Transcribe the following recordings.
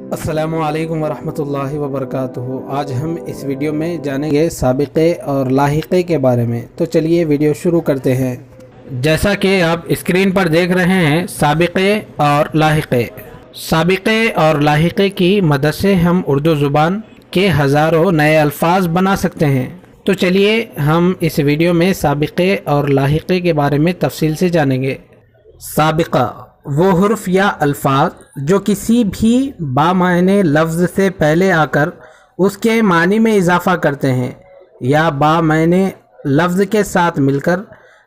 अस्सलामु अलैकुम वरहमतुल्लाहि वबरकातुहू। आज हम इस वीडियो में जानेंगे साबिक़े और लाहिक़े के बारे में। तो चलिए वीडियो शुरू करते हैं। जैसा कि आप स्क्रीन पर देख रहे हैं, साबिक़े और लाहिक़े। साबिक़े और लाहिक़े की मदद से हम उर्दू ज़ुबान के हज़ारों नए अल्फाज बना सकते हैं। तो चलिए हम इस वीडियो में साबिक़े और लाहिक़े के बारे में तफसील से जानेंगे। साबिक़ा वो हुर्फ या अल्फाज जो किसी भी बामायने लफ्ज़ से पहले आकर उसके मानी में इजाफ़ा करते हैं या बामायने लफ्ज़ के साथ मिलकर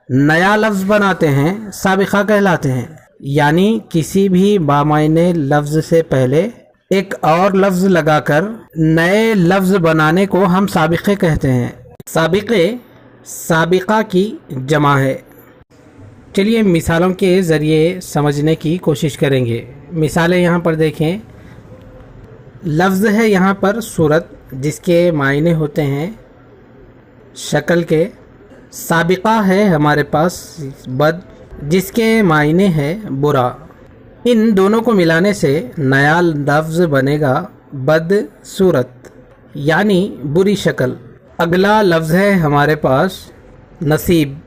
नया लफ्ज़ बनाते हैं, साबिक़ा कहलाते हैं। यानी किसी भी बामायने लफ्ज़ से पहले एक और लफ्ज़ लगाकर नए लफ्ज़ बनाने को हम साबिक़े कहते हैं। साबिक़े साबिक़ा की जमा है। चलिए मिसालों के ज़रिए समझने की कोशिश करेंगे। मिसालें यहाँ पर देखें। लफ्ज़ है यहाँ पर सूरत, जिसके मायने होते हैं शक्ल के। साबिक़ा है हमारे पास बद, जिसके मायने हैं बुरा। इन दोनों को मिलाने से नया लफ्ज़ बनेगा बद सूरत, यानी बुरी शक्ल। अगला लफ्ज़ है हमारे पास नसीब,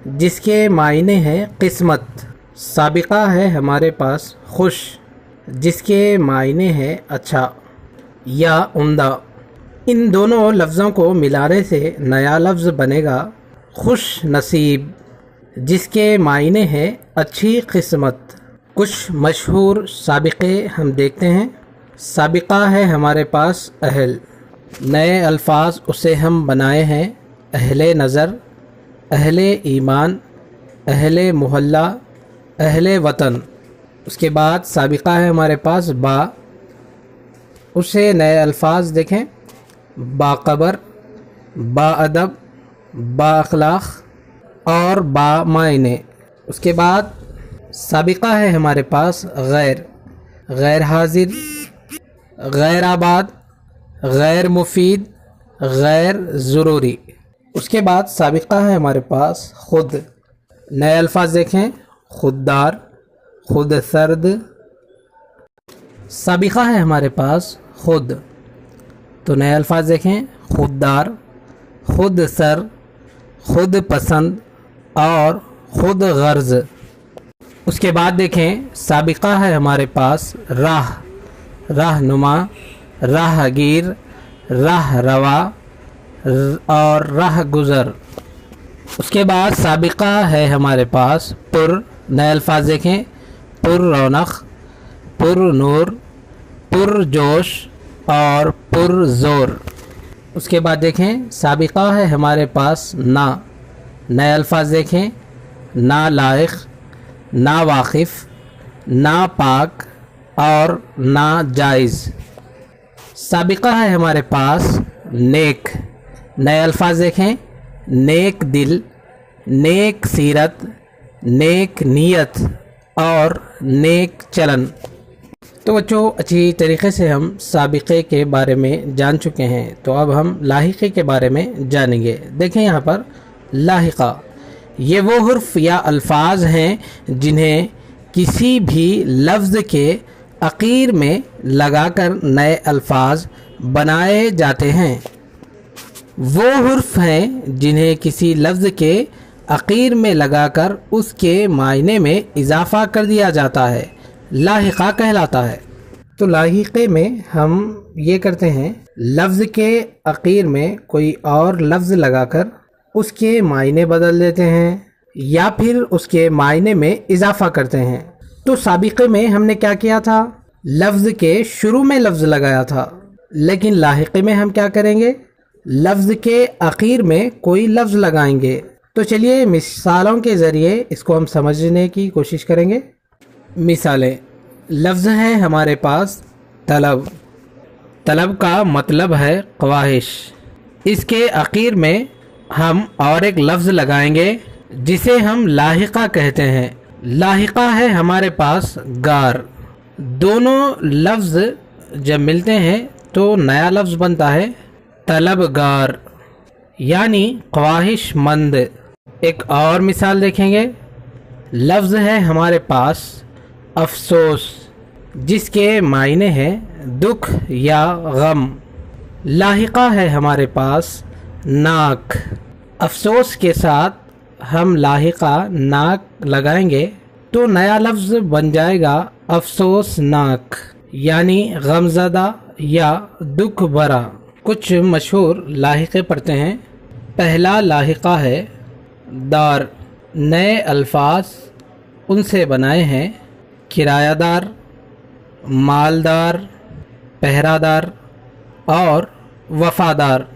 जिसके मायने हैं किस्मत। साबिक़ा है हमारे पास खुश, जिसके मायने हैं अच्छा या उम्दा। इन दोनों लफ्ज़ों को मिलाने से नया लफ्ज़ बनेगा खुश नसीब, जिसके मायने हैं अच्छी किस्मत। कुछ मशहूर साबिक़े हम देखते हैं। साबिक़ा है हमारे पास अहल, नए अल्फाज उसे हम बनाए हैं अहले नज़र, अहले ईमान, अहले मोहल्ला, अहले वतन। उसके बाद साबिक़ा है हमारे पास बा, उसे नए अल्फाज देखें बाक़बर, बाअदब, बाअख़लाक़ और बामायने। उसके बाद साबिक़ा है हमारे पास गैर, गैर हाजिर, गैर आबाद, गैर मुफीद, गैर ज़रूरी। उसके बाद साबिक़ा है हमारे पास खुद, नए अल्फाज देखें खुददार, खुद सर्द। साबिक़ा है हमारे पास खुद, तो नए अल्फाज देखें खुददार, खुद सर, खुद पसंद और खुद गर्ज़। उसके बाद देखें साबिक़ा है हमारे पास राह, राहनुमा, राहगीर, राह रवा और राह गुज़र। उसके बाद साबिक़ा है हमारे पास पुर, नए अल्फाज देखें पुर रौनक, पुर नूर, पुर जोश और पुर ज़ोर। उसके बाद देखें साबिक़ा है हमारे पास ना, नए अल्फाज देखें ना लायक, ना वाकिफ़, ना पाक और ना जायज़। साबिक़ा है हमारे पास नेक, नए अल्फाज देखें नेक दिल, नेक सीरत, नेक नीयत और नेक चलन। तो बच्चों, अच्छी तरीक़े से हम साबिक़े के बारे में जान चुके हैं। तो अब हम लाहिक़े के बारे में जानेंगे। देखें यहाँ पर लाहिक़ा, ये वो हुर्फ या अल्फाज हैं जिन्हें किसी भी लफ्ज़ के आखिर में लगाकर नए अल्फाज बनाए जाते हैं। वो हुर्फ हैं जिन्हें किसी लफ्ज़ के आखिर में लगाकर उसके मायने में इजाफ़ा कर दिया जाता है, लाहिक़ा कहलाता है। तो लाहिक़े में हम ये करते हैं, लफ्ज़ के आखिर में कोई और लफ्ज़ लगाकर उसके मायने बदल देते हैं या फिर उसके मायने में इजाफ़ा करते हैं। तो साबिक़े में हमने क्या किया था, लफ्ज़ के शुरू में लफ्ज़ लगाया था, लेकिन लाहिक़े में हम क्या करेंगे, लफ्ज़ के आखिर में कोई लफ्ज़ लगाएंगे। तो चलिए मिसालों के ज़रिए इसको हम समझने की कोशिश करेंगे। मिसालें, लफ्ज़ है हमारे पास तलब, तलब का मतलब है ख्वाहिश। इसके आखिर में हम और एक लफ्ज़ लगाएंगे जिसे हम लाहिक़ा कहते हैं। लाहिक़ा है हमारे पास गार। दोनों लफ्ज़ जब मिलते हैं तो नया लफ्ज़ बनता है तलबगार, यानी ख्वाहिशमंद। एक और मिसाल देखेंगे। लफ्ज़ है हमारे पास अफसोस, जिसके मायने हैं दुख या गम। लाहिका है हमारे पास नाक। अफसोस के साथ हम लाहिका नाक लगाएंगे तो नया लफ्ज़ बन जाएगा अफसोसनाक, यानी गमज़दा या दुख भरा। कुछ मशहूर लाहिक़े पढ़ते हैं। पहला लाहिक़ा है दार। नए अल्फाज उनसे बनाए हैं किरायादार, मालदार, पहरादार और वफ़ादार।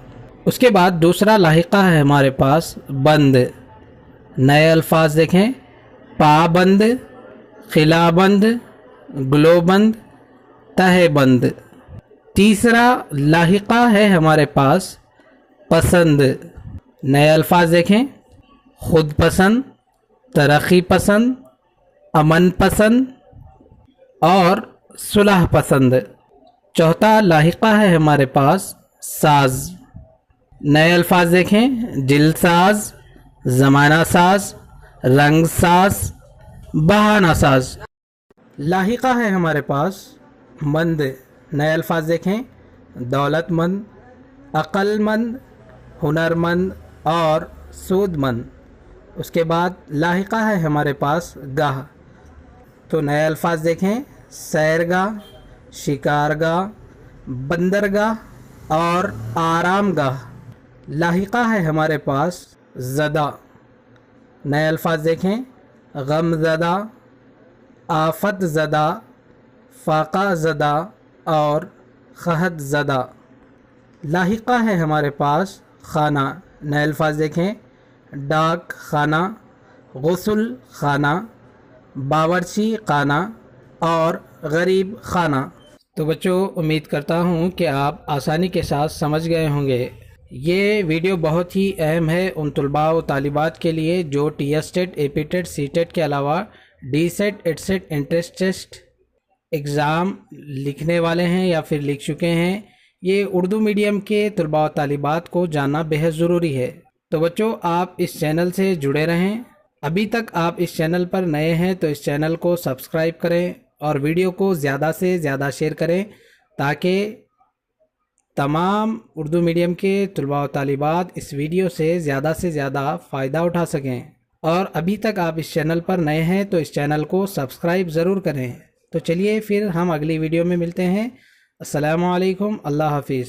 उसके बाद दूसरा लाहिक़ा है हमारे पास बंद। नए अल्फाज देखें, पाबंद, खिलाबंद, ग्लोबंद, तहबंद। तीसरा लाहिक़ा है हमारे पास पसंद। नए अल्फाज देखें, खुद पसंद, तरक्की पसंद, अमन पसंद और सुलह पसंद। चौथा लाहिक़ा है हमारे पास साज। नए अल्फाज देखें, जिलसाज, ज़माना साज, रंग साज, बहाना साज। लाहिक़ा है हमारे पास मंद। नए अल्फाज देखें, दौलतमंद, अक्लमंद, हुनरमंद और सूदमंद। उसके बाद लाहिक़ा है हमारे पास गाह। तो नए अल्फाज देखें, सैरगाह, शिकारगाह, बंदरगाह और आरामगाह। लाहिक़ा है हमारे पास ज़दा। नए अल्फाज देखें, गमज़दा, आफत ज़दा, फ़ाक़ा ज़दा और ख़हत ज़दा। लाहिक़ा है हमारे पास खाना। नए अल्फाज देखें, डाक खाना, गुस्ल खाना, बावर्ची खाना और गरीब खाना। तो बच्चों, उम्मीद करता हूँ कि आप आसानी के साथ समझ गए होंगे। ये वीडियो बहुत ही अहम है उन तलबा व तालिबात के लिए जो TS TET, AP TET, C TET के अलावा D CET, Ed CET, entrance test exam लिखने वाले हैं या फिर लिख चुके हैं। ये उर्दू मीडियम के तलबा व तालिबात को जानना बेहद ज़रूरी है। तो बच्चों, आप इस चैनल से जुड़े रहें। अभी तक आप इस चैनल पर नए हैं तो इस चैनल को सब्सक्राइब करें और वीडियो को ज़्यादा से ज़्यादा शेयर करें ताकि तमाम उर्दू मीडियम के तलबा व तालिबात इस वीडियो से ज़्यादा फ़ायदा उठा सकें। और अभी तक आप इस चैनल पर नए हैं तो इस चैनल को सब्सक्राइब ज़रूर करें। तो चलिए फिर हम अगली वीडियो में मिलते हैं। अस्सलामु अलैकुम, अल्लाह हाफिज़।